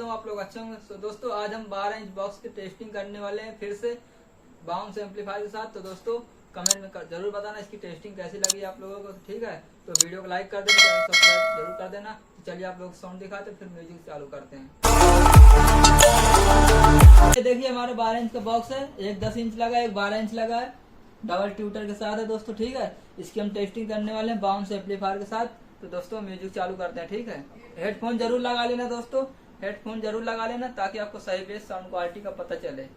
हूँ आप लोग अच्छे होंगे। तो दोस्तों आज हम 12 इंच बॉक्स की टेस्टिंग करने वाले हैं फिर से बाउंस एम्पलीफायर के साथ। तो दोस्तों कमेंट में जरूर बताना इसकी टेस्टिंग कैसी लगी आप लोगों को। ठीक है, तो वीडियो को लाइक कर देना, चैनल सब्सक्राइब जरूर कर देना। तो चलिए आप लोग साउंड दिखाते फिर म्यूजिक चालू करते हैं। ये देखिए हमारे 12 इंच का बॉक्स है, एक 10 इंच लगा है, एक 12 इंच लगा है, डबल ट्यूटर के साथ है दोस्तों। ठीक है, इसकी हम टेस्टिंग करने वाले हैं बाउंस एम्पलीफायर के साथ। तो दोस्तों म्यूजिक चालू करते हैं। ठीक है, हेडफोन जरूर लगा लेना दोस्तों, हेडफोन जरूर लगा लेना ताकि आपको सही बेस साउंड क्वालिटी का पता चले।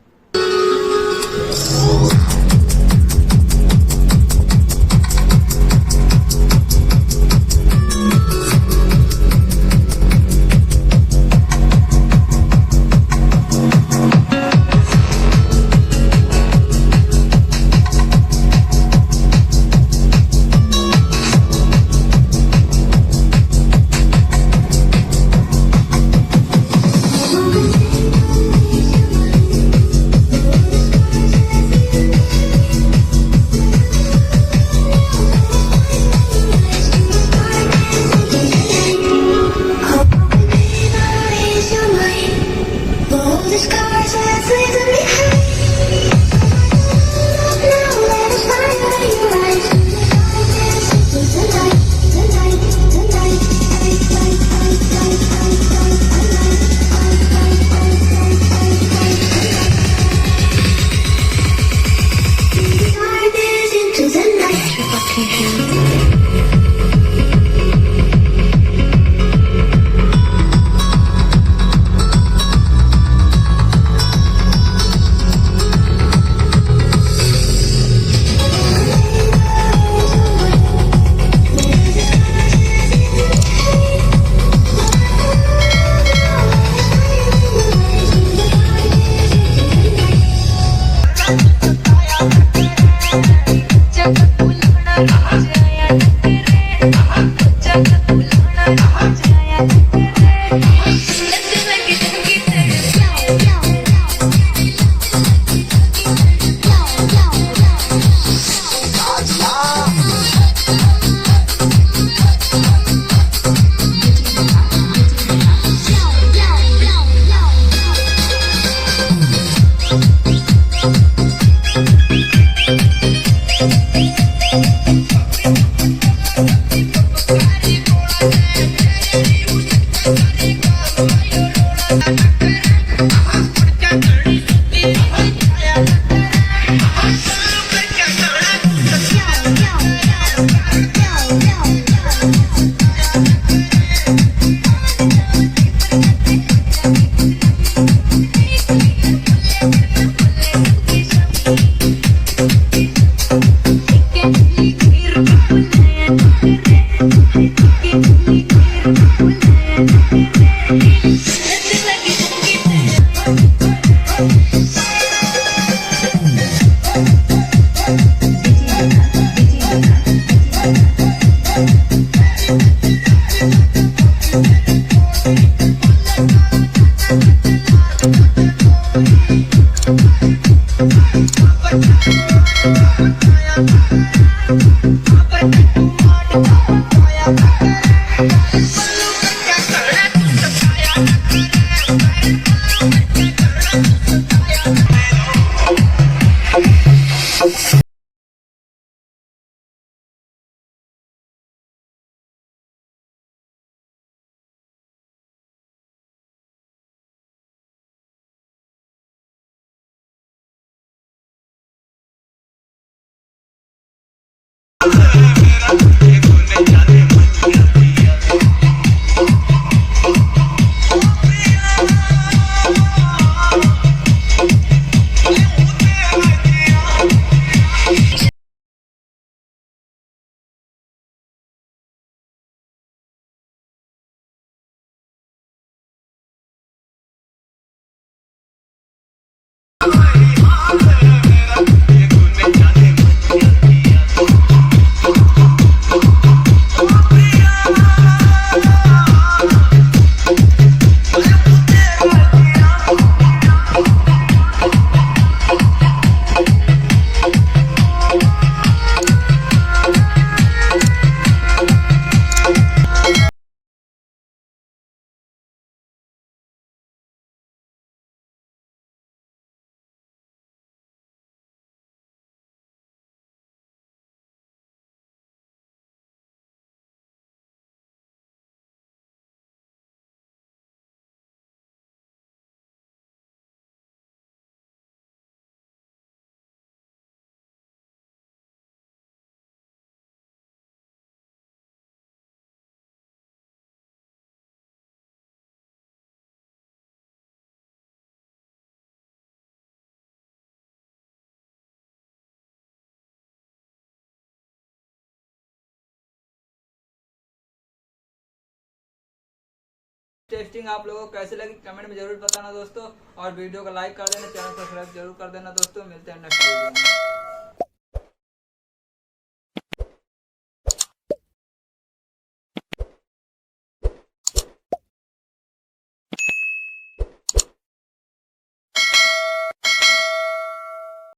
टेस्टिंग आप लोगों को कैसे लगी कमेंट में जरूर बताना दोस्तों, और वीडियो को लाइक कर देना, चैनल को सब्सक्राइब जरूर कर देना दोस्तों। मिलते हैं नेक्स्ट वीडियो में।